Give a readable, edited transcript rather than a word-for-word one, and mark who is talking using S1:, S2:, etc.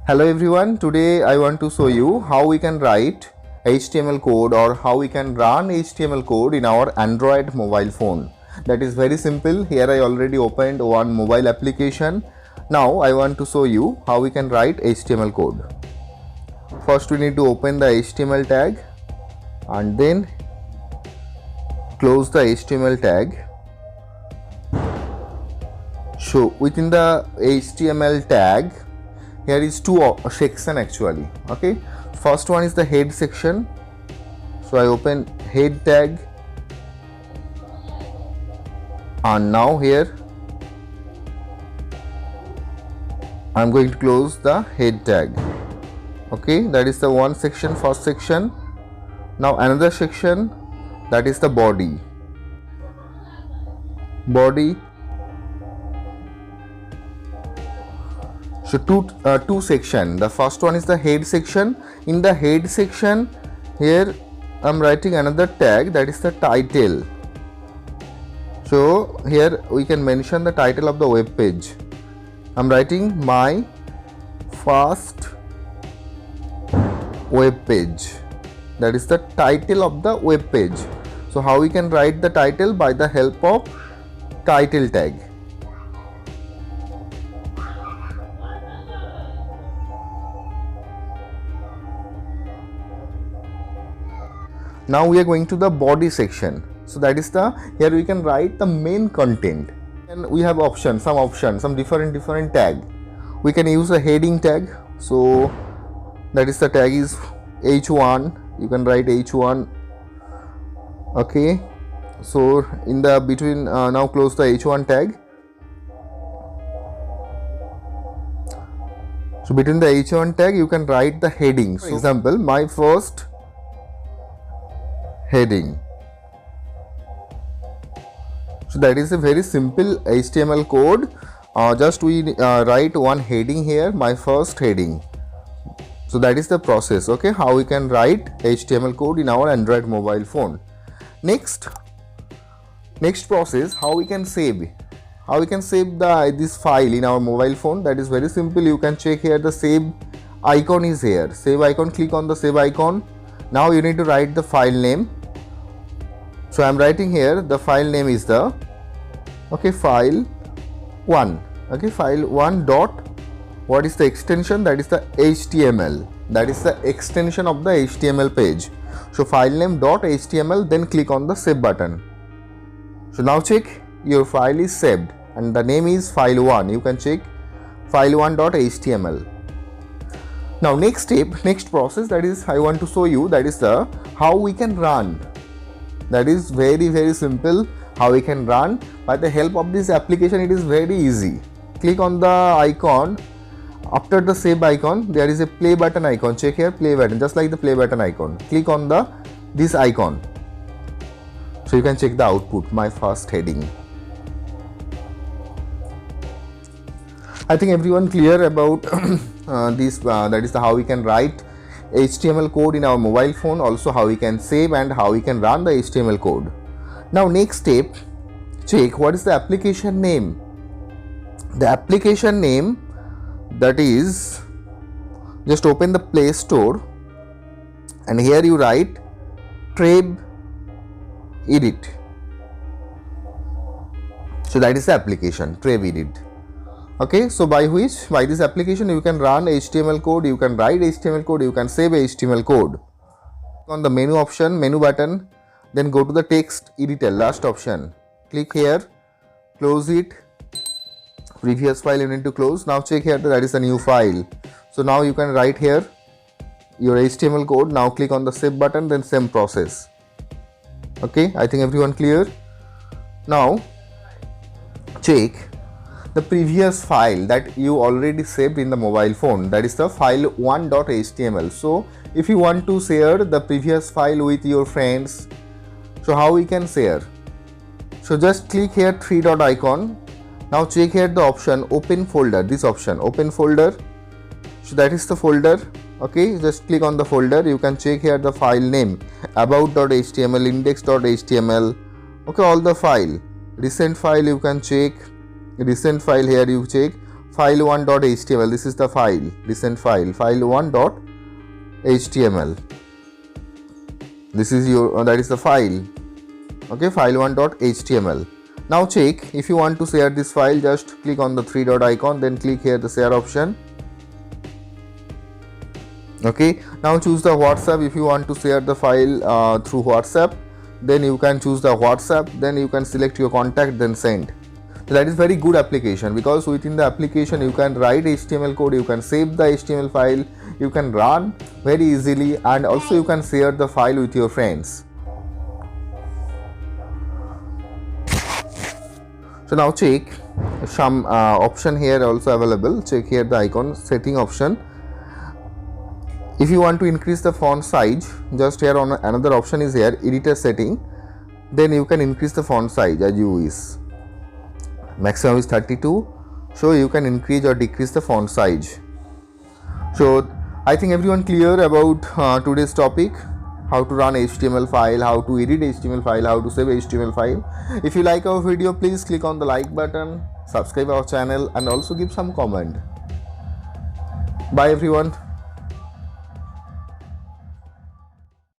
S1: Hello everyone, today I want to show you how we can write HTML code or how we can run HTML code in our Android mobile phone. That is very simple. Here I already opened one mobile application. Now I want to show you how we can write HTML code. First we need to open the HTML tag and then close the HTML tag. So within the HTML tag, here is two section actually. Okay, first one is the head section. So I open head tag, and now here I am going to close the head tag. Okay, that is the one section, first section. Now another section, that is the body. So two section. The first one is the head section. In the head section, here I am writing another tag, that is the title. So here we can mention the title of the web page. I am writing my first web page. That is the title of the web page. So how we can write the title? By the help of title tag. Now we are going to the body section. So that is here we can write the main content, and we have some different tag. We can use a heading tag. So that is the tag is h1. You can write h1. Okay. So in the between, now close the h1 tag. So between the h1 tag, you can write the heading. For example, my first heading. So that is a very simple HTML code. Just we write one heading here, my first heading. So that is the process. Okay, how we can write HTML code in our Android mobile phone. Next process, how we can save. How we can save this file in our mobile phone. That is very simple. You can check here, the save icon is here. Save icon, click on the save icon. Now you need to write the file name. So I am writing here, the file name is the file1. Okay, file1 dot, what is the extension? That is the HTML. That is the extension of the HTML page. So file name dot HTML, then click on the save button. So now check, your file is saved and the name is file1. You can check file1.html. Now next process, that is I want to show you, that is the how we can run. That is very simple. How we can run by the help of this application. It is very easy. Click on the icon. After the save icon, there is a play button icon. Check here, play button, just like the play button icon. Click on this icon. So you can check the output, my first heading. I think everyone clear about this. That is how we can write HTML code in our mobile phone, also how we can save and how we can run the HTML code. Now next step, check what is the application name. The application name, that is, just open the Play Store and here you write Treb Edit. So that is the application, Treb Edit. Okay, so by this application you can run HTML code, you can write HTML code, you can save HTML code. On the menu button, then go to the text editor, last option. Click here, close it. Previous file you need to close. Now check here, that is a new file. So now you can write here your HTML code. Now click on the save button, then same process. Okay, I think everyone clear. Now check the previous file that you already saved in the mobile phone, that is the file1.html. So if you want to share the previous file with your friends, so how we can share? So just click here, three dot icon. Now check here the option open folder, this option open folder. So that is the folder. Okay, just click on the folder. You can check here the file name, about.html, index.html. Okay, all the file, recent file you can check, recent file here you check, file1.html. This is the file, recent file, file1.html. This is your that is the file. Okay, file1.html. Now check, if you want to share this file, just click on the three dot icon, then click here the share option. Okay, now choose the WhatsApp. If you want to share the file through WhatsApp, then you can choose the WhatsApp, then you can select your contact, then send. So that is very good application, because within the application you can write HTML code, you can save the HTML file, you can run very easily, and also you can share the file with your friends. So now check some option here also available. Check here the icon, setting option. If you want to increase the font size, just here on another option is here, editor setting. Then you can increase the font size as you wish. Maximum is 32. So you can increase or decrease the font size. So I think everyone clear about today's topic. How to run HTML file, how to edit HTML file, how to save HTML file. If you like our video, please click on the like button, subscribe our channel, and also give some comment. Bye everyone.